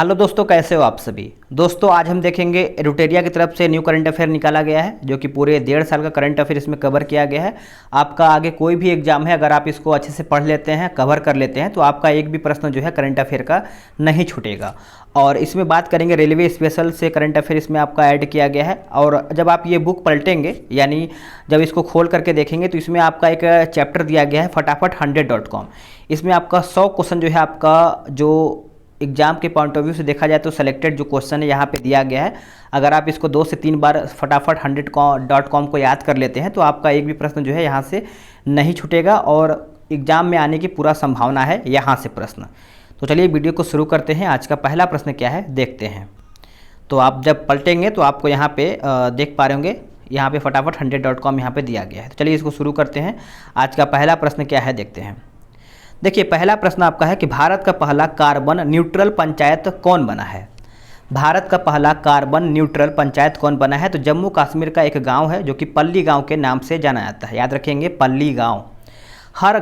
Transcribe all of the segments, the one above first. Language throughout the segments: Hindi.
हेलो दोस्तों, कैसे हो आप सभी। दोस्तों आज हम देखेंगे एडुटेरिया की तरफ से न्यू करंट अफेयर निकाला गया है, जो कि पूरे 1.5 साल का करंट अफेयर इसमें कवर किया गया है। आपका आगे कोई भी एग्जाम है, अगर आप इसको अच्छे से पढ़ लेते हैं, कवर कर लेते हैं, तो आपका एक भी प्रश्न जो है करंट अफेयर का नहीं छूटेगा। और इसमें बात करेंगे रेलवे स्पेशल से करंट अफेयर इसमें आपका ऐड किया गया है। और जब आप ये बुक पलटेंगे, यानी जब इसको खोल करके देखेंगे, तो इसमें आपका एक चैप्टर दिया गया है फटाफट 100.com। इसमें आपका 100 क्वेश्चन जो है, आपका जो एग्जाम के पॉइंट ऑफ व्यू से देखा जाए तो सेलेक्टेड जो क्वेश्चन है यहाँ पे दिया गया है। अगर आप इसको 2 से 3 बार फटाफट 100.com को याद कर लेते हैं, तो आपका एक भी प्रश्न जो है यहाँ से नहीं छूटेगा और एग्जाम में आने की पूरा संभावना है यहाँ से प्रश्न। तो चलिए वीडियो को शुरू करते हैं। आज का पहला प्रश्न क्या है देखते हैं। तो आप जब पलटेंगे तो आपको यहाँ पे देख पा रहे होंगे, यहाँ पे फटाफट 100.com यहाँ पे दिया गया है। तो चलिए इसको शुरू करते हैं। आज का पहला प्रश्न क्या है देखते हैं। देखिए पहला प्रश्न आपका है कि भारत का पहला कार्बन न्यूट्रल पंचायत कौन बना है। भारत का पहला कार्बन न्यूट्रल पंचायत कौन बना है। तो जम्मू कश्मीर का एक गांव है जो कि पल्ली गांव के नाम से जाना जाता है। याद रखेंगे, पल्ली गांव। हर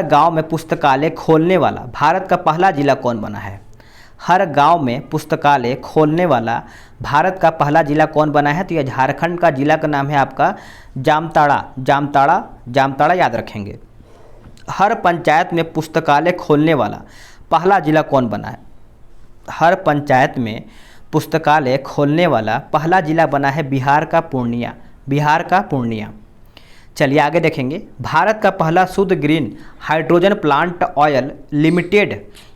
गांव में पुस्तकालय खोलने वाला भारत का पहला जिला कौन बना है। हर गांव में पुस्तकालय खोलने वाला भारत का पहला जिला कौन बना है। तो यह झारखंड का जिला का नाम है आपका जामताड़ा। याद रखेंगे। हर पंचायत में पुस्तकालय खोलने वाला पहला जिला कौन बना है। हर पंचायत में पुस्तकालय खोलने वाला पहला जिला बना है बिहार का पूर्णिया। चलिए आगे देखेंगे। भारत का पहला शुद्ध green hydrogen plant oil limited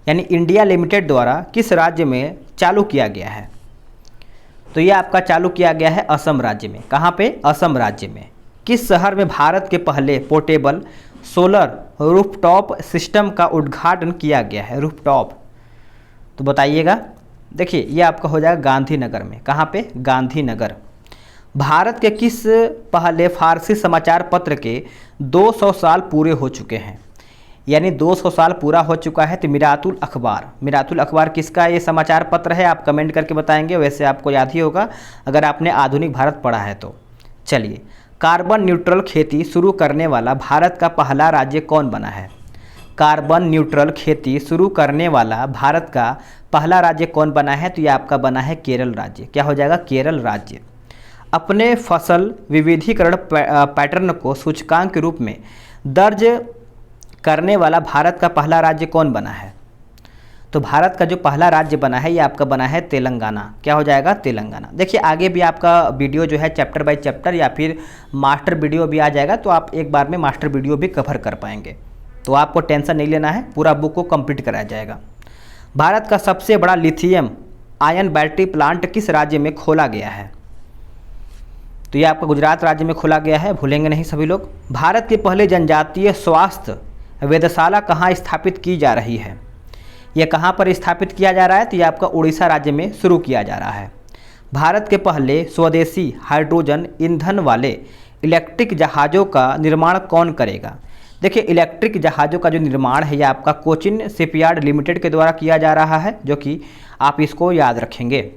यानी इंडिया लिमिटेड द्वारा किस राज्य में चालू किया गया है। तो यह आपका चालू किया गया है असम राज्य में। कहाँ पे? असम राज्य में। किस शहर में भारत के पहले पोर्टेबल सोलर रूफटॉप सिस्टम का उद्घाटन किया गया है। रूफटॉप तो बताइएगा। देखिए ये आपका हो जाएगा गांधीनगर में। कहाँ पे? गांधीनगर। भारत के किस पहले फारसी समाचार पत्र के 200 साल पूरे हो चुके हैं, यानी 200 साल पूरा हो चुका है। तो मिरातुल अखबार किसका ये समाचार पत्र है, आप कमेंट करके बताएंगे। वैसे आपको याद ही होगा अगर आपने आधुनिक भारत पढ़ा है तो। चलिए, कार्बन न्यूट्रल खेती शुरू करने वाला भारत का पहला राज्य कौन बना है। कार्बन न्यूट्रल खेती शुरू करने वाला भारत का पहला राज्य कौन बना है। तो ये आपका बना है केरल राज्य। क्या हो जाएगा? केरल राज्य। अपने फसल विविधीकरण पैटर्न को सूचकांक के रूप में दर्ज करने वाला भारत का पहला राज्य कौन बना है। तो भारत का जो पहला राज्य बना है ये आपका बना है तेलंगाना। क्या हो जाएगा? तेलंगाना। देखिए आगे भी आपका वीडियो जो है चैप्टर बाय चैप्टर या फिर मास्टर वीडियो भी आ जाएगा, तो आप एक बार में मास्टर वीडियो भी कवर कर पाएंगे। तो आपको टेंशन नहीं लेना है, पूरा बुक को कंप्लीट कराया जाएगा। भारत का सबसे बड़ा लिथियम आयन बैटरी प्लांट किस राज्य में खोला गया है। तो ये आपका गुजरात राज्य में खोला गया है, भूलेंगे नहीं सभी लोग। भारत के पहले जनजातीय स्वास्थ्य वेधशाला कहाँ स्थापित की जा रही है। यह कहाँ पर स्थापित किया जा रहा है। तो ये आपका उड़ीसा राज्य में शुरू किया जा रहा है। भारत के पहले स्वदेशी हाइड्रोजन ईंधन वाले इलेक्ट्रिक जहाज़ों का निर्माण कौन करेगा। देखिए इलेक्ट्रिक जहाज़ों का जो निर्माण है यह आपका कोचिन शिपयार्ड लिमिटेड के द्वारा किया जा रहा है, जो कि आप इसको याद रखेंगे।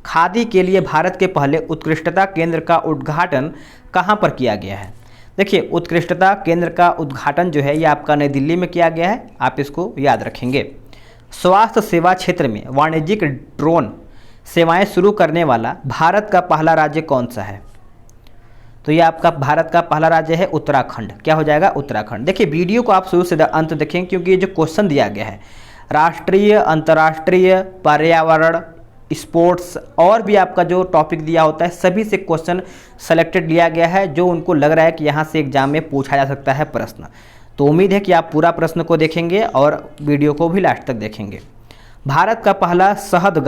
खादी के लिए भारत के पहले उत्कृष्टता केंद्र का उद्घाटन कहाँ पर किया गया है। देखिए उत्कृष्टता केंद्र का उद्घाटन जो है ये आपका नई दिल्ली में किया गया है, आप इसको याद रखेंगे। स्वास्थ्य सेवा क्षेत्र में वाणिज्यिक ड्रोन सेवाएं शुरू करने वाला भारत का पहला राज्य कौन सा है। तो ये आपका भारत का पहला राज्य है उत्तराखंड। क्या हो जाएगा? उत्तराखंड। देखिए वीडियो को आप शुरू से अंत देखें, क्योंकि ये जो क्वेश्चन दिया गया है राष्ट्रीय, अंतर्राष्ट्रीय, पर्यावरण, स्पोर्ट्स और भी आपका जो टॉपिक दिया होता है सभी से क्वेश्चन सेलेक्टेड लिया गया है, जो उनको लग रहा है कि यहाँ से एग्जाम में पूछा जा सकता है प्रश्न। तो उम्मीद है कि आप पूरा प्रश्न को देखेंगे और वीडियो को भी लास्ट तक देखेंगे। भारत का पहला शहद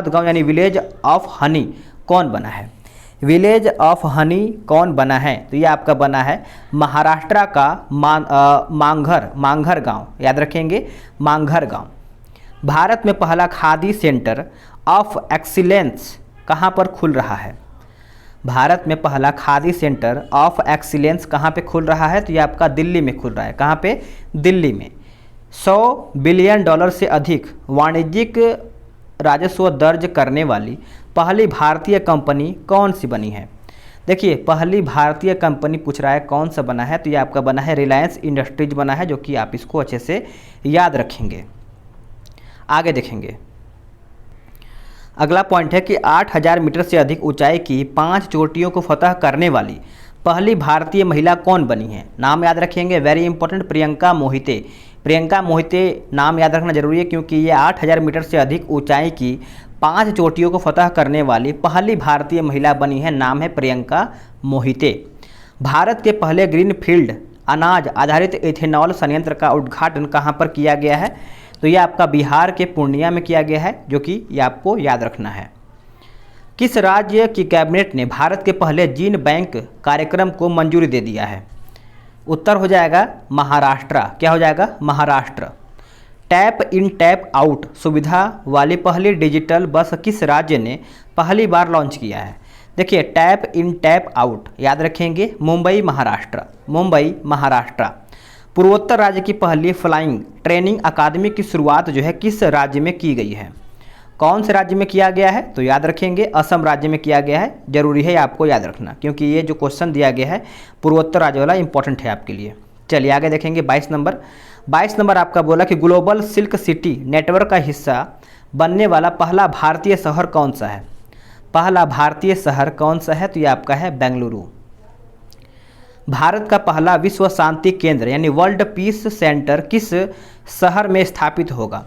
गांव यानी विलेज ऑफ हनी कौन बना है। विलेज ऑफ हनी कौन बना है। तो ये आपका बना है महाराष्ट्र का मांघर गांव। याद रखेंगे, मांघर गांव। भारत में पहला खादी सेंटर ऑफ एक्सीलेंस कहाँ पर खुल रहा है। भारत में पहला खादी सेंटर ऑफ एक्सीलेंस कहाँ पे खुल रहा है। तो ये आपका दिल्ली में खुल रहा है। कहाँ पे? दिल्ली में। $100 बिलियन से अधिक वाणिज्यिक राजस्व दर्ज करने वाली पहली भारतीय कंपनी कौन सी बनी है। देखिए पहली भारतीय कंपनी पूछ रहा है कौन सा बना है। तो ये आपका बना है रिलायंस इंडस्ट्रीज बना है, जो कि आप इसको अच्छे से याद रखेंगे। आगे देखेंगे। अगला पॉइंट है कि 8000 मीटर से अधिक ऊंचाई की 5 चोटियों को फतह करने वाली पहली भारतीय महिला कौन बनी है? नाम याद रखेंगे, वेरी इंपॉर्टेंट, प्रियंका मोहिते। प्रियंका मोहिते नाम याद रखना जरूरी है क्योंकि ये 8000 मीटर से अधिक ऊंचाई की 5 चोटियों को फतह करने वाली पहली भारतीय महिला बनी है। नाम है प्रियंका मोहिते। भारत के पहले ग्रीनफील्ड अनाज आधारित इथेनॉल संयंत्र का उद्घाटन कहाँ पर किया गया है? तो ये आपका बिहार के पूर्णिया में किया गया है, जो कि ये आपको याद रखना है। किस राज्य की कैबिनेट ने भारत के पहले जीन बैंक कार्यक्रम को मंजूरी दे दिया है? उत्तर हो जाएगा महाराष्ट्र। क्या हो जाएगा? Maharashtra. Tap in tap out सुविधा वाली पहली डिजिटल बस किस राज्य ने पहली बार लॉन्च किया है? देखिए, टैप इन टैप आउट याद रखेंगे, मुंबई महाराष्ट्र। मुंबई महाराष्ट्र। पूर्वोत्तर राज्य की पहली फ्लाइंग ट्रेनिंग अकादमी की शुरुआत जो है किस राज्य में की गई है? कौन से राज्य में किया गया है? तो याद रखेंगे असम राज्य में किया गया है। जरूरी है आपको याद रखना क्योंकि ये जो क्वेश्चन दिया गया है पूर्वोत्तर राज्य वाला इंपॉर्टेंट है आपके लिए। चलिए आगे देखेंगे 22 नंबर। 22 नंबर आपका बोला कि ग्लोबल सिल्क सिटी नेटवर्क का हिस्सा बनने वाला पहला भारतीय शहर कौन सा है? पहला भारतीय शहर कौन सा है? तो ये आपका है बेंगलुरु। भारत का पहला विश्व शांति केंद्र यानी वर्ल्ड पीस सेंटर किस शहर में स्थापित होगा?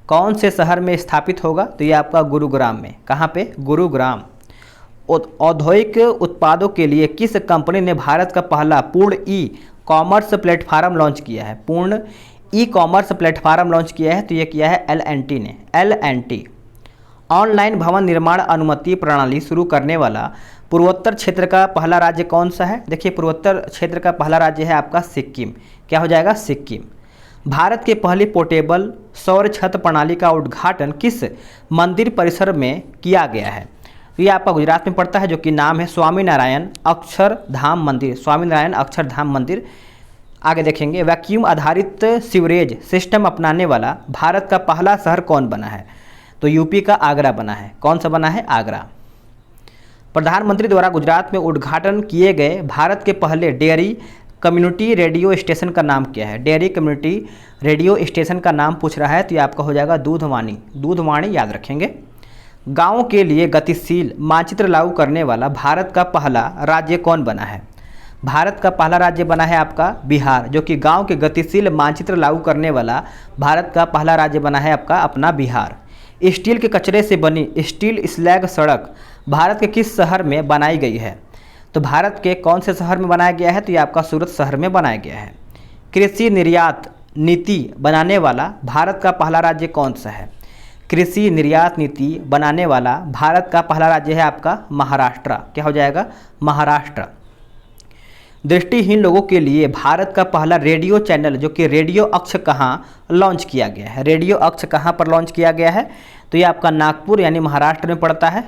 कौन से शहर में स्थापित होगा? तो ये आपका गुरुग्राम में। कहाँ पे? गुरुग्राम। औद्योगिक उत्पादों के लिए किस कंपनी ने भारत का पहला पूर्ण ई कॉमर्स प्लेटफार्म लॉन्च किया है? पूर्ण ई कॉमर्स प्लेटफार्म लॉन्च किया है, तो ये किया है L&T ने। L&T। ऑनलाइन भवन निर्माण अनुमति प्रणाली शुरू करने वाला पूर्वोत्तर क्षेत्र का पहला राज्य कौन सा है? देखिए, पूर्वोत्तर क्षेत्र का पहला राज्य है आपका सिक्किम। क्या हो जाएगा? सिक्किम। भारत के पहली पोर्टेबल सौर छत प्रणाली का उद्घाटन किस मंदिर परिसर में किया गया है? ये आपका गुजरात में पड़ता है, जो कि नाम है स्वामीनारायण अक्षरधाम मंदिर। स्वामीनारायण अक्षरधाम मंदिर। आगे देखेंगे, वैक्यूम आधारित सीवरेज सिस्टम अपनाने वाला भारत का पहला शहर कौन बना है? तो यूपी का आगरा बना है। कौन सा बना है? आगरा। प्रधानमंत्री द्वारा गुजरात में उद्घाटन किए गए भारत के पहले डेयरी कम्युनिटी रेडियो स्टेशन का नाम क्या है? डेयरी कम्युनिटी रेडियो स्टेशन का नाम पूछ रहा है, तो ये आपका हो जाएगा दूधवाणी। दूधवाणी याद रखेंगे। गाँव के लिए गतिशील मानचित्र लागू करने वाला भारत का पहला राज्य कौन बना है? भारत का पहला राज्य बना है आपका बिहार, जो कि गांव के गतिशील मानचित्र लागू करने वाला भारत का पहला राज्य बना है आपका अपना बिहार। स्टील के कचरे से बनी स्टील स्लैग सड़क भारत के किस शहर में बनाई गई है? तो भारत के कौन से शहर में बनाया गया है? तो ये आपका सूरत शहर में बनाया गया है। कृषि निर्यात नीति बनाने वाला भारत का पहला राज्य कौन सा है? कृषि निर्यात नीति बनाने वाला भारत का पहला राज्य है आपका महाराष्ट्र। क्या हो जाएगा? महाराष्ट्र। दृष्टिहीन लोगों के लिए भारत का पहला रेडियो चैनल जो कि रेडियो अक्ष कहाँ लॉन्च किया गया है? रेडियो अक्ष कहाँ पर लॉन्च किया गया है? तो ये आपका नागपुर यानी महाराष्ट्र में पड़ता है।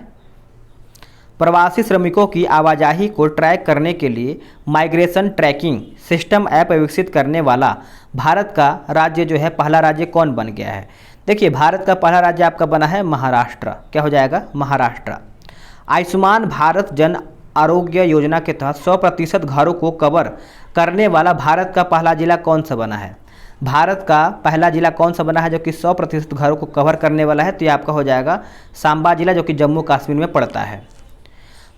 प्रवासी श्रमिकों की आवाजाही को ट्रैक करने के लिए माइग्रेशन ट्रैकिंग सिस्टम ऐप विकसित करने वाला भारत का राज्य जो है पहला राज्य कौन बन गया है? देखिए, भारत का पहला राज्य आपका बना है महाराष्ट्र। क्या हो जाएगा? महाराष्ट्र। आयुष्मान भारत जन आरोग्य योजना के तहत 100% घरों को कवर करने वाला भारत का पहला जिला कौन सा बना है? भारत का पहला जिला कौन सा बना है जो कि 100% घरों को कवर करने वाला है? तो ये आपका हो जाएगा सांबा जिला, जो कि जम्मू कश्मीर में पड़ता है।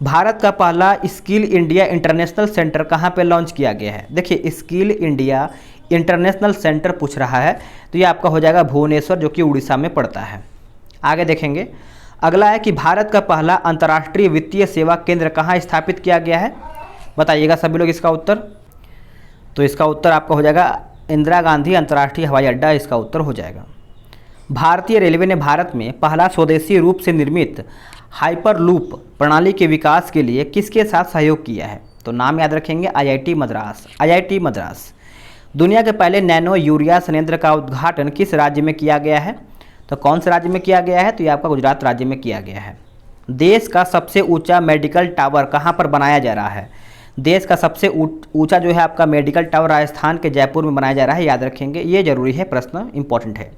भारत का पहला स्किल इंडिया इंटरनेशनल सेंटर कहाँ पे लॉन्च किया गया है? देखिए, स्किल इंडिया इंटरनेशनल सेंटर पूछ रहा है, तो ये आपका हो जाएगा भुवनेश्वर, जो कि उड़ीसा में पड़ता है। आगे देखेंगे, अगला है कि भारत का पहला अंतर्राष्ट्रीय वित्तीय सेवा केंद्र कहाँ स्थापित किया गया है? बताइएगा सभी लोग इसका उत्तर। तो इसका उत्तर आपका हो जाएगा इंदिरा गांधी अंतर्राष्ट्रीय हवाई अड्डा, इसका उत्तर हो जाएगा। भारतीय रेलवे ने भारत में पहला स्वदेशी रूप से निर्मित हाइपरलूप प्रणाली के विकास के लिए किसके साथ सहयोग किया है? तो नाम याद रखेंगे, IIT मद्रास। IIT मद्रास। दुनिया के पहले नैनो यूरिया संयंत्र का उद्घाटन किस राज्य में किया गया है? तो कौन से राज्य में किया गया है? तो ये आपका गुजरात राज्य में किया गया है। देश का सबसे ऊंचा मेडिकल टावर कहाँ पर बनाया जा रहा है? देश का सबसे ऊंचा जो है आपका मेडिकल टावर राजस्थान के जयपुर में बनाया जा रहा है, याद रखेंगे, ये जरूरी है, प्रश्न इंपॉर्टेंट है।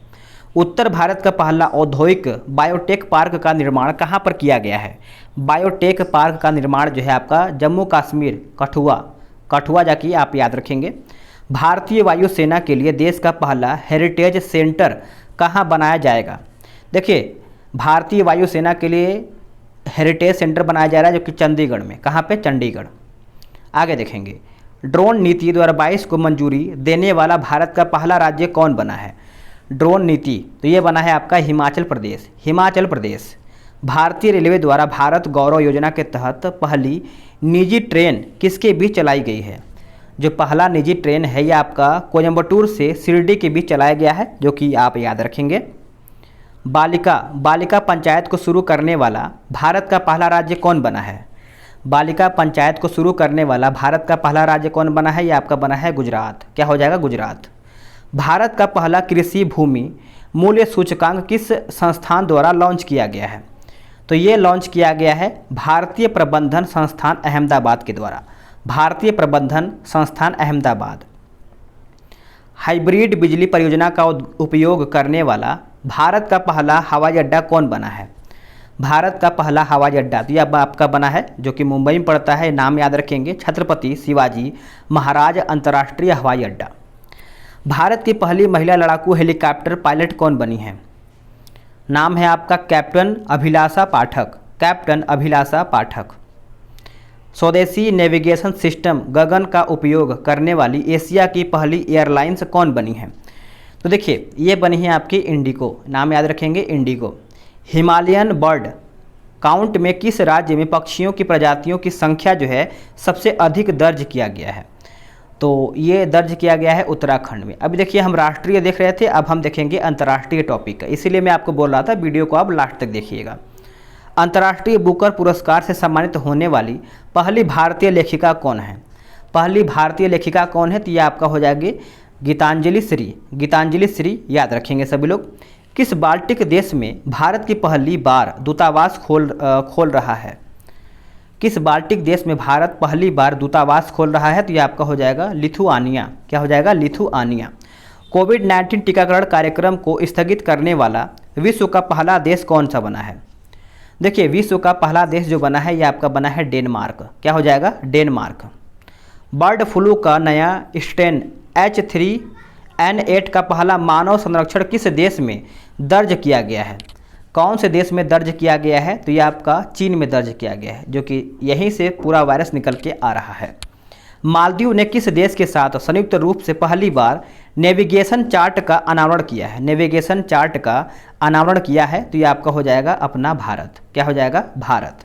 उत्तर भारत का पहला औद्योगिक बायोटेक पार्क का निर्माण कहाँ पर किया गया है? बायोटेक पार्क का निर्माण जो है आपका जम्मू कश्मीर कठुआ जाके आप याद रखेंगे। भारतीय वायुसेना के लिए देश का पहला हेरिटेज सेंटर कहाँ बनाया जाएगा? देखिए, भारतीय वायुसेना के लिए हेरिटेज सेंटर बनाया जा रहा है जो कि चंडीगढ़ में। कहाँ पे? चंडीगढ़। आगे देखेंगे, ड्रोन नीति 2022 को मंजूरी देने वाला भारत का पहला राज्य कौन बना है? ड्रोन नीति तो ये बना है आपका हिमाचल प्रदेश। हिमाचल प्रदेश। भारतीय रेलवे द्वारा भारत गौरव योजना के तहत पहली निजी ट्रेन किसके बीच चलाई गई है? जो पहला निजी ट्रेन है ये आपका कोयम्बटूर से शिरडी के बीच चलाया गया है, जो कि आप याद रखेंगे। बालिका पंचायत को शुरू करने वाला भारत का पहला राज्य कौन बना है? बालिका पंचायत को शुरू करने वाला भारत का पहला राज्य कौन बना है? ये आपका बना है गुजरात। क्या हो जाएगा? गुजरात। भारत का पहला कृषि भूमि मूल्य सूचकांक किस संस्थान द्वारा लॉन्च किया गया है? तो ये लॉन्च किया गया है भारतीय प्रबंधन संस्थान अहमदाबाद के द्वारा। भारतीय प्रबंधन संस्थान अहमदाबाद। हाइब्रिड बिजली परियोजना का उपयोग करने वाला भारत का पहला हवाई अड्डा कौन बना है? भारत का पहला हवाई अड्डा तो यह आपका बना है जो कि मुंबई में पड़ता है। नाम याद रखेंगे, छत्रपति शिवाजी महाराज अंतर्राष्ट्रीय हवाई अड्डा। भारत की पहली महिला लड़ाकू हेलीकॉप्टर पायलट कौन बनी है? नाम है आपका कैप्टन अभिलाषा पाठक। कैप्टन अभिलाषा पाठक। स्वदेशी नेविगेशन सिस्टम गगन का उपयोग करने वाली एशिया की पहली एयरलाइंस कौन बनी है? तो देखिए, ये बनी है आपकी इंडिगो। नाम याद रखेंगे, इंडिगो। हिमालयन बर्ड काउंट में किस राज्य में पक्षियों की प्रजातियों की संख्या जो है सबसे अधिक दर्ज किया गया है? तो ये दर्ज किया गया है उत्तराखंड में। अभी देखिए, हम राष्ट्रीय देख रहे थे, अब हम देखेंगे अंतर्राष्ट्रीय टॉपिक का। इसीलिए मैं आपको बोल रहा था वीडियो को आप लास्ट तक देखिएगा। अंतर्राष्ट्रीय बुकर पुरस्कार से सम्मानित होने वाली पहली भारतीय लेखिका कौन है? पहली भारतीय लेखिका कौन है? तो ये आपका हो जाएगी गीतांजलि श्री। गीतांजलि श्री याद रखेंगे सभी लोग। किस बाल्टिक देश में भारत की पहली बार दूतावास खोल रहा है? किस बाल्टिक देश में भारत पहली बार दूतावास खोल रहा है? तो ये आपका हो जाएगा लिथुआनिया। क्या हो जाएगा? लिथुआनिया। कोविड-19 टीकाकरण कार्यक्रम को स्थगित करने वाला विश्व का पहला देश कौन सा बना है? देखिए, विश्व का पहला देश जो बना है ये आपका बना है डेनमार्क। क्या हो जाएगा? डेनमार्क। बर्ड फ्लू का नया स्ट्रेन H3N8 का पहला मानव संरक्षण किस देश में दर्ज किया गया है? कौन से देश में दर्ज किया गया है? तो ये आपका चीन में दर्ज किया गया है, जो कि यहीं से पूरा वायरस निकल के आ रहा है। मालदीव ने किस देश के साथ संयुक्त रूप से पहली बार नेविगेशन चार्ट का अनावरण किया है? नेविगेशन चार्ट का अनावरण किया है, तो ये आपका हो जाएगा अपना भारत। क्या हो जाएगा? भारत।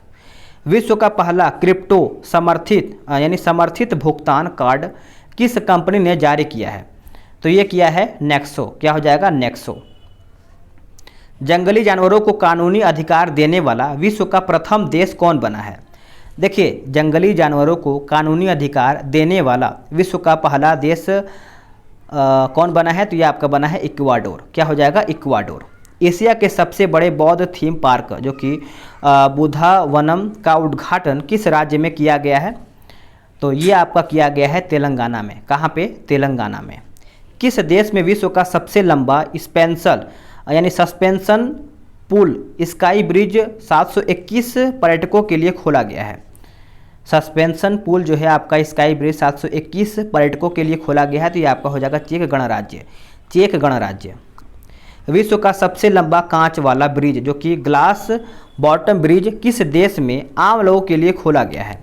विश्व का पहला क्रिप्टो समर्थित भुगतान कार्ड किस कंपनी ने जारी किया है? तो ये किया है नेक्सो। क्या हो जाएगा? नेक्सो। जंगली जानवरों को कानूनी अधिकार देने वाला विश्व का प्रथम देश कौन बना है? देखिए, जंगली जानवरों को कानूनी अधिकार देने वाला विश्व का पहला देश कौन बना है? तो ये आपका बना है इक्वाडोर। क्या हो जाएगा? इक्वाडोर। एशिया के सबसे बड़े बौद्ध थीम पार्क जो कि बुद्धावनम का उद्घाटन किस राज्य में किया गया है? तो ये आपका किया गया है तेलंगाना में। कहाँ पे? तेलंगाना में। किस देश में विश्व का सबसे लंबा सस्पेंशन पुल स्काई ब्रिज 721 पर्यटकों के लिए खोला गया है? सस्पेंशन पुल जो है आपका स्काई ब्रिज 721 पर्यटकों के लिए खोला गया है, तो ये आपका हो जाएगा चेक गणराज्य। चेक गणराज्य। विश्व का सबसे लंबा कांच वाला ब्रिज जो कि ग्लास बॉटम ब्रिज किस देश में आम लोगों के लिए खोला गया है?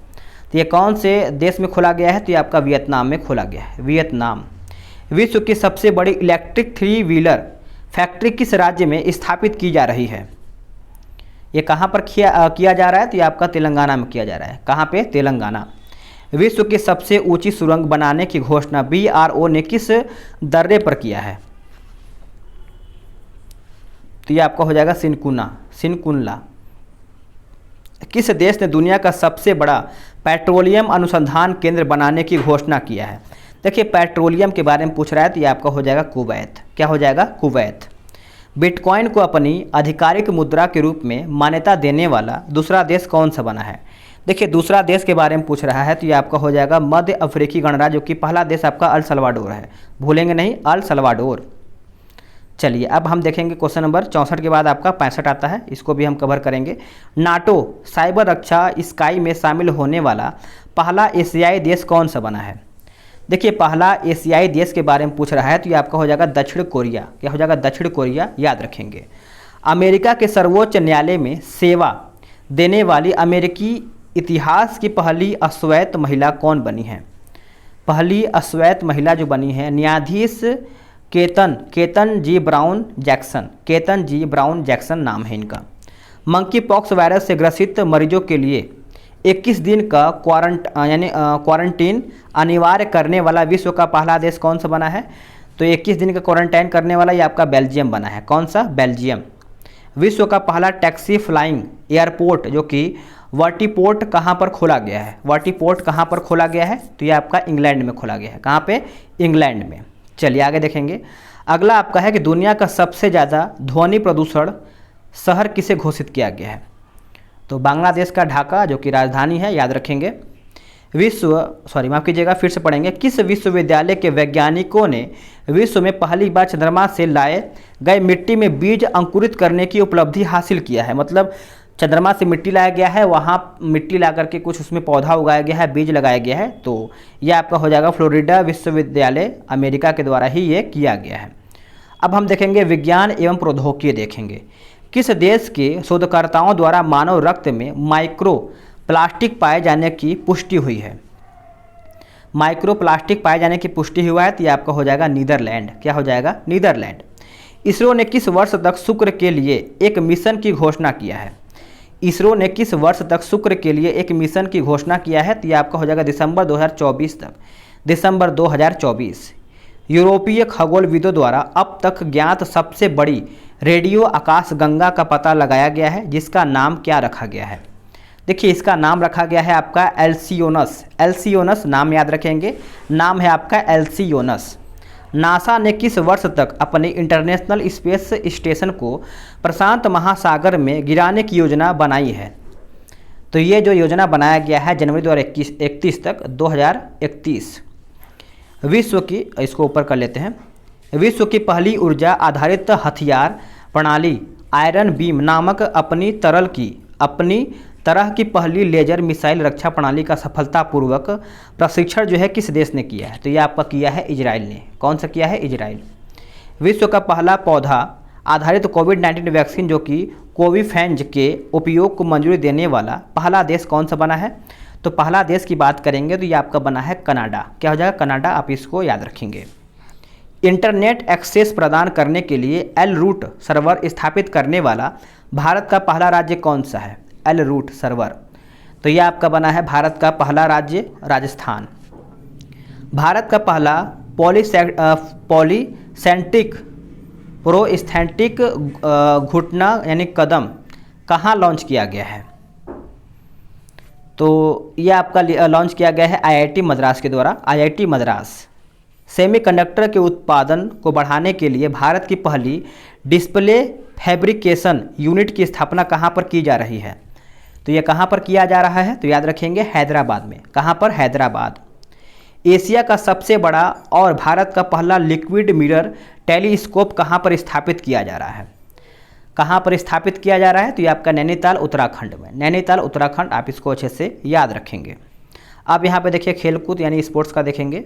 तो ये कौन से देश में खोला गया है? तो ये आपका वियतनाम में खोला गया है। वियतनाम। विश्व की सबसे बड़ी इलेक्ट्रिक 3 व्हीलर फैक्ट्री किस राज्य में स्थापित की जा रही है? ये कहाँ पर किया जा रहा है? तो ये आपका तेलंगाना में किया जा रहा है। कहाँ पे? तेलंगाना। विश्व की सबसे ऊंची सुरंग बनाने की घोषणा BRO ने किस दर्रे पर किया है? तो ये आपका हो जाएगा सिनकुनला। किस देश ने दुनिया का सबसे बड़ा पेट्रोलियम अनुसंधान केंद्र बनाने की घोषणा किया है? देखिए, पेट्रोलियम के बारे में पूछ रहा है, तो ये आपका हो जाएगा कुवैत। क्या हो जाएगा? कुवैत। बिटकॉइन को अपनी आधिकारिक मुद्रा के रूप में मान्यता देने वाला दूसरा देश कौन सा बना है? देखिए, दूसरा देश के बारे में पूछ रहा है, तो ये आपका हो जाएगा मध्य अफ्रीकी गणराज्य, जो कि पहला देश आपका अल सल्वाडोर है। भूलेंगे नहीं, अल सल्वाडोर। चलिए, अब हम देखेंगे क्वेश्चन नंबर 64 के बाद आपका 65 आता है, इसको भी हम कवर करेंगे। नाटो साइबर रक्षा इकाई में शामिल होने वाला पहला एशियाई देश कौन सा बना है? देखिए पहला एशियाई देश के बारे में पूछ रहा है तो ये आपका हो जाएगा दक्षिण कोरिया। क्या हो जाएगा? दक्षिण कोरिया, याद रखेंगे। अमेरिका के सर्वोच्च न्यायालय में सेवा देने वाली अमेरिकी इतिहास की पहली अश्वेत महिला कौन बनी है? पहली अश्वेत महिला जो बनी है, न्यायाधीश केतन जी ब्राउन जैक्सन। केतन जी ब्राउन जैक्सन नाम है इनका। मंकी पॉक्स वायरस से ग्रसित मरीजों के लिए 21 दिन का क्वारंटीन अनिवार्य करने वाला विश्व का पहला देश कौन सा बना है? तो 21 दिन का क्वारंटाइन करने वाला ये आपका बेल्जियम बना है। कौन सा? बेल्जियम। विश्व का पहला टैक्सी फ्लाइंग एयरपोर्ट जो कि वर्टीपोर्ट कहाँ पर खोला गया है? वर्टीपोर्ट कहाँ पर खोला गया है? तो ये आपका इंग्लैंड में खोला गया है। कहाँ पे? इंग्लैंड में। चलिए आगे देखेंगे। अगला आपका है कि दुनिया का सबसे ज़्यादा ध्वनि प्रदूषण शहर किसे घोषित किया गया है? तो बांग्लादेश का ढाका जो कि राजधानी है, याद रखेंगे। माफ़ कीजिएगा, फिर से पढ़ेंगे। किस विश्वविद्यालय के वैज्ञानिकों ने विश्व में पहली बार चंद्रमा से लाए गए मिट्टी में बीज अंकुरित करने की उपलब्धि हासिल किया है? मतलब चंद्रमा से मिट्टी लाया गया है, वहाँ मिट्टी ला करके कुछ उसमें पौधा उगाया गया है, बीज लगाया गया है। तो यह आपका हो जाएगा फ्लोरिडा विश्वविद्यालय, अमेरिका के द्वारा ही ये किया गया है। अब हम देखेंगे विज्ञान एवं प्रौद्योगिकी देखेंगे। किस देश के शोधकर्ताओं द्वारा मानव रक्त में माइक्रो प्लास्टिक पाए जाने की पुष्टि हुई है? माइक्रो प्लास्टिक पाए जाने की पुष्टि हुआ है तो ये आपका हो जाएगा नीदरलैंड। क्या हो जाएगा? नीदरलैंड। इसरो ने किस वर्ष तक शुक्र के लिए एक मिशन की घोषणा किया है? इसरो ने किस वर्ष तक शुक्र के लिए एक मिशन की घोषणा किया है? तो ये आपका हो जाएगा दिसंबर 2024 तक। दिसंबर 2024। यूरोपीय खगोलविदों द्वारा अब तक ज्ञात सबसे बड़ी रेडियो आकाशगंगा का पता लगाया गया है, जिसका नाम क्या रखा गया है? देखिए इसका नाम रखा गया है आपका एल्सियोनस। एल्सियोनस नाम याद रखेंगे, नाम है आपका एल्सियोनस। नासा ने किस वर्ष तक अपने इंटरनेशनल स्पेस स्टेशन को प्रशांत महासागर में गिराने की योजना बनाई है? तो ये जो योजना बनाया गया है जनवरी 2031 तक, 2031। विश्व की, इसको ऊपर कर लेते हैं, विश्व की पहली ऊर्जा आधारित हथियार प्रणाली आयरन बीम नामक अपनी तरह की पहली लेजर मिसाइल रक्षा प्रणाली का सफलतापूर्वक प्रशिक्षण जो है किस देश ने किया है? तो ये आपका किया है इजराइल ने। कौन सा किया है? इजराइल। विश्व का पहला पौधा आधारित कोविड-19 वैक्सीन जो कि कोविफैंज के उपयोग को मंजूरी देने वाला पहला देश कौन सा बना है? तो पहला देश की बात करेंगे तो ये आपका बना है कनाडा। क्या हो जाएगा? कनाडा। आप इसको याद रखेंगे। इंटरनेट एक्सेस प्रदान करने के लिए एल रूट सर्वर स्थापित करने वाला भारत का पहला राज्य कौन सा है? L root server. तो यह आपका बना है भारत का पहला राज्य राजस्थान। भारत का पहला पॉलीसेंट्रिक प्रोस्थेटिक घुटना यानी कदम कहाँ लॉन्च किया गया है? तो यह आपका लॉन्च किया गया है आईआईटी मद्रास के द्वारा। आईआईटी मद्रास। सेमीकंडक्टर के उत्पादन को बढ़ाने के लिए भारत की पहली डिस्प्ले फैब्रिकेशन यूनिट की स्थापना कहाँ पर की जा रही है? तो ये कहाँ पर किया जा रहा है? तो याद रखेंगे हैदराबाद में। कहाँ पर? हैदराबाद। एशिया का सबसे बड़ा और भारत का पहला लिक्विड मिरर टेलीस्कोप कहाँ पर स्थापित किया जा रहा है? कहाँ पर स्थापित किया जा रहा है? तो ये आपका नैनीताल उत्तराखंड में। नैनीताल उत्तराखंड। आप इसको अच्छे से याद रखेंगे। अब यहाँ पे देखिए खेलकूद यानी स्पोर्ट्स का देखेंगे।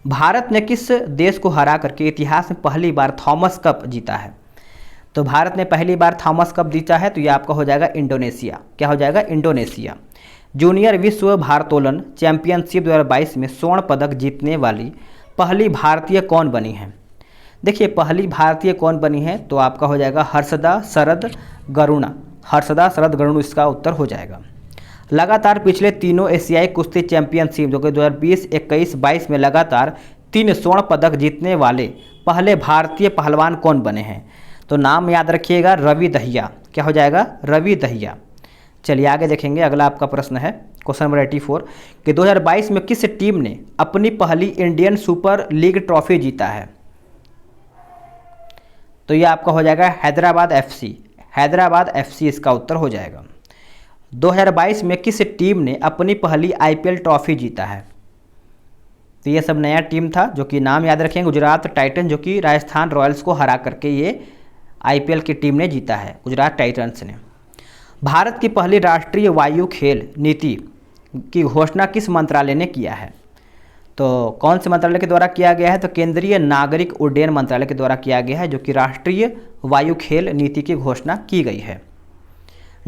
भारत ने किस देश को हरा करके इतिहास में पहली बार थॉमस कप जीता है? तो भारत ने पहली बार थॉमस कप जीता है तो ये आपका हो जाएगा इंडोनेशिया। क्या हो जाएगा? इंडोनेशिया। जूनियर विश्व भारोत्तोलन चैंपियनशिप 2022 में स्वर्ण पदक जीतने वाली पहली भारतीय कौन बनी है? देखिए पहली भारतीय कौन बनी है तो आपका हो जाएगा हर्षदा शरद गरुणा। हर्षदा शरद गरुण इसका उत्तर हो जाएगा। लगातार पिछले तीनों एशियाई कुश्ती चैंपियनशिप जो कि 2020, 21, 22 में लगातार 3 स्वर्ण पदक जीतने वाले पहले भारतीय पहलवान कौन बने हैं? तो नाम याद रखिएगा, रवि दहिया। क्या हो जाएगा? रवि दहिया। चलिए आगे देखेंगे। अगला आपका प्रश्न है क्वेश्चन नंबर 84 कि 2022 में किस टीम ने अपनी पहली इंडियन सुपर लीग ट्रॉफी जीता है? तो ये आपका हो जाएगा हैदराबाद एफसी। हैदराबाद एफसी इसका उत्तर हो जाएगा। 2022 में किस टीम ने अपनी पहली आईपीएल ट्रॉफी जीता है? तो ये सब नया टीम था जो कि नाम याद रखेंगे, गुजरात टाइटन, जो कि राजस्थान रॉयल्स को हरा करके ये आईपीएल की टीम ने जीता है, गुजरात टाइटंस ने। भारत की पहली राष्ट्रीय वायु खेल नीति की घोषणा किस मंत्रालय ने किया है? तो कौन से मंत्रालय के द्वारा किया गया है? तो केंद्रीय नागरिक उड्डयन मंत्रालय के द्वारा किया गया है, जो कि राष्ट्रीय वायु खेल नीति की घोषणा की गई है।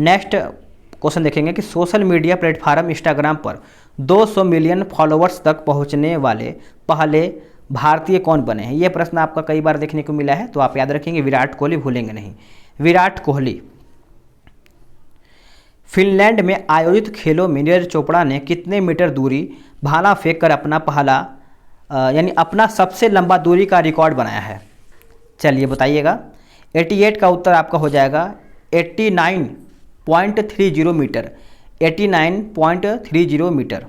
नेक्स्ट क्वेश्चन देखेंगे कि सोशल मीडिया प्लेटफॉर्म इंस्टाग्राम पर 200 मिलियन फॉलोअर्स तक पहुंचने वाले पहले भारतीय कौन बने हैं? ये प्रश्न आपका कई बार देखने को मिला है, तो आप याद रखेंगे विराट कोहली, भूलेंगे नहीं, विराट कोहली। फिनलैंड में आयोजित खेलों में नीरज चोपड़ा ने कितने मीटर दूरी भाला फेंक कर अपना पहला यानी अपना सबसे लंबा दूरी का रिकॉर्ड बनाया है? चलिए बताइएगा। 88 का उत्तर आपका हो जाएगा 89.30 मीटर, 89.30 मीटर।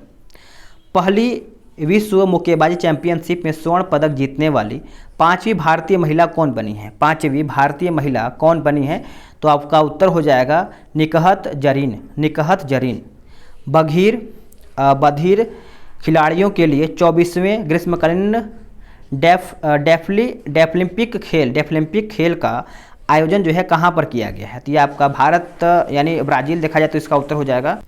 पहली विश्व मुक्केबाजी चैंपियनशिप में स्वर्ण पदक जीतने वाली पांचवी भारतीय महिला कौन बनी है? पांचवी भारतीय महिला कौन बनी है? तो आपका उत्तर हो जाएगा निकहत जरीन, निकहत जरीन। बधिर खिलाड़ियों के लिए 24वें ग्रीष्मकालीन डेफलिम्पिक खेल का आयोजन जो है कहाँ पर किया गया है? तो ये आपका भारत यानी ब्राज़ील देखा जाए तो इसका उत्तर हो जाएगा।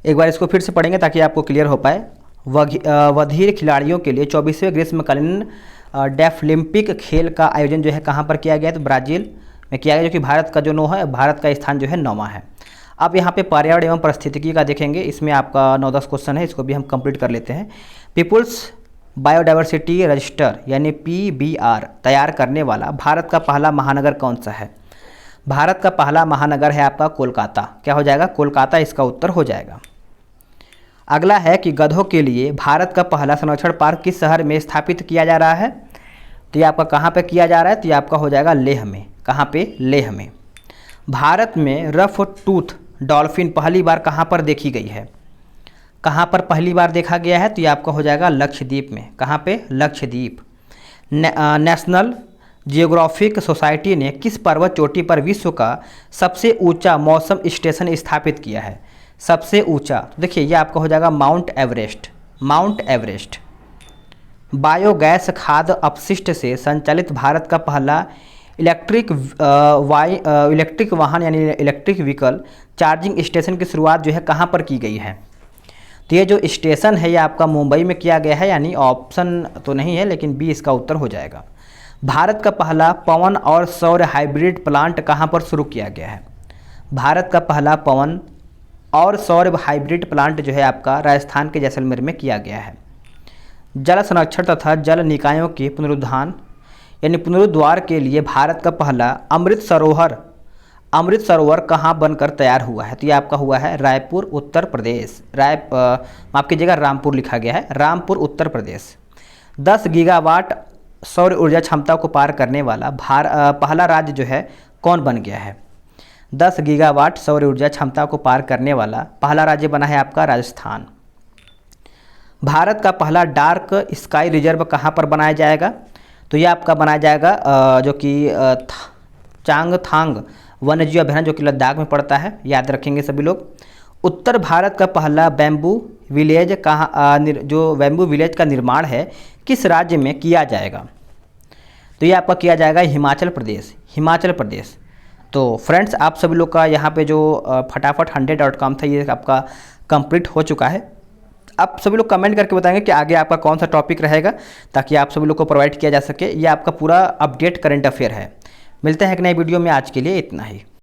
एक बार इसको फिर से पढ़ेंगे ताकि आपको क्लियर हो पाए। बधिर खिलाड़ियों के लिए 24वें ग्रीष्मकालीन डेफलिम्पिक खेल का आयोजन जो है कहाँ पर किया गया है? तो ब्राज़ील में किया गया, जो कि भारत का जो 9 है, भारत का स्थान जो है 9वां है। अब यहाँ पे पर्यावरण एवं पारिस्थितिकी का देखेंगे, इसमें आपका 9-10 क्वेश्चन है, इसको भी हम कंप्लीट कर लेते हैं। पीपुल्स बायोडाइवर्सिटी रजिस्टर यानी PBR तैयार करने वाला भारत का पहला महानगर कौन सा है? भारत का पहला महानगर है आपका कोलकाता। क्या हो जाएगा? कोलकाता इसका उत्तर हो जाएगा। अगला है कि गधों के लिए भारत का पहला संरक्षण पार्क किस शहर में स्थापित किया जा रहा है? तो ये आपका कहाँ पे किया जा रहा है? तो ये आपका हो जाएगा लेह में। कहाँ पे? लेह में। भारत में रफ टूथ डॉल्फिन पहली बार कहाँ पर देखी गई है? कहाँ पर पहली बार देखा गया है? तो ये आपका हो जाएगा लक्षद्वीप में। कहाँ पे? लक्षद्वीप। नेशनल जियोग्राफिक सोसाइटी ने किस पर्वत चोटी पर विश्व का सबसे ऊंचा मौसम स्टेशन स्थापित किया है? सबसे ऊंचा, तो देखिए ये आपका हो जाएगा mount Everest, mount Everest. Biogas खाद्य अपशिष्ट से संचालित भारत का पहला इलेक्ट्रिक वाहन यानी इलेक्ट्रिक व्हीकल चार्जिंग स्टेशन की शुरुआत जो है कहाँ पर की गई है? तो ये जो स्टेशन है ये आपका मुंबई में किया गया है, यानी ऑप्शन तो नहीं है लेकिन बी इसका उत्तर हो जाएगा। भारत का पहला पवन और सौर हाइब्रिड प्लांट कहाँ पर शुरू किया गया है? भारत का पहला पवन और सौर हाइब्रिड प्लांट जो है आपका राजस्थान के जैसलमेर में किया गया है। जल संरक्षण तथा जल निकायों के पुनरुद्धार यानी पुनरुद्वार के लिए भारत का पहला अमृत सरोवर कहाँ बनकर तैयार हुआ है? तो ये आपका हुआ है रायपुर उत्तर प्रदेश। माफ कीजिएगा, रामपुर लिखा गया है, रामपुर उत्तर प्रदेश। 10 गीगावाट सौर ऊर्जा क्षमता को पार करने वाला पहला राज्य जो है कौन बन गया है? 10 गीगावाट सौर ऊर्जा क्षमता को पार करने वाला पहला राज्य बना है आपका राजस्थान। भारत का पहला डार्क स्काई रिजर्व कहाँ पर बनाया जाएगा? तो ये आपका बनाया जाएगा जो कि चांगथांग वन्यजीव अभयारण्य जो कि लद्दाख में पड़ता है, याद रखेंगे सभी लोग। उत्तर भारत का पहला बैम्बू विलेज कहाँ जो बैम्बू विलेज का निर्माण है किस राज्य में किया जाएगा? तो ये आपका किया जाएगा हिमाचल प्रदेश, हिमाचल प्रदेश। तो फ्रेंड्स आप सभी लोग का यहाँ पे जो फटाफट 100.com था ये आपका कंप्लीट हो चुका है। आप सभी लोग कमेंट करके बताएंगे कि आगे आपका कौन सा टॉपिक रहेगा ताकि आप सभी लोग को प्रोवाइड किया जा सके। ये आपका पूरा अपडेट करंट अफेयर है। मिलते हैं एक नई वीडियो में, आज के लिए इतना ही।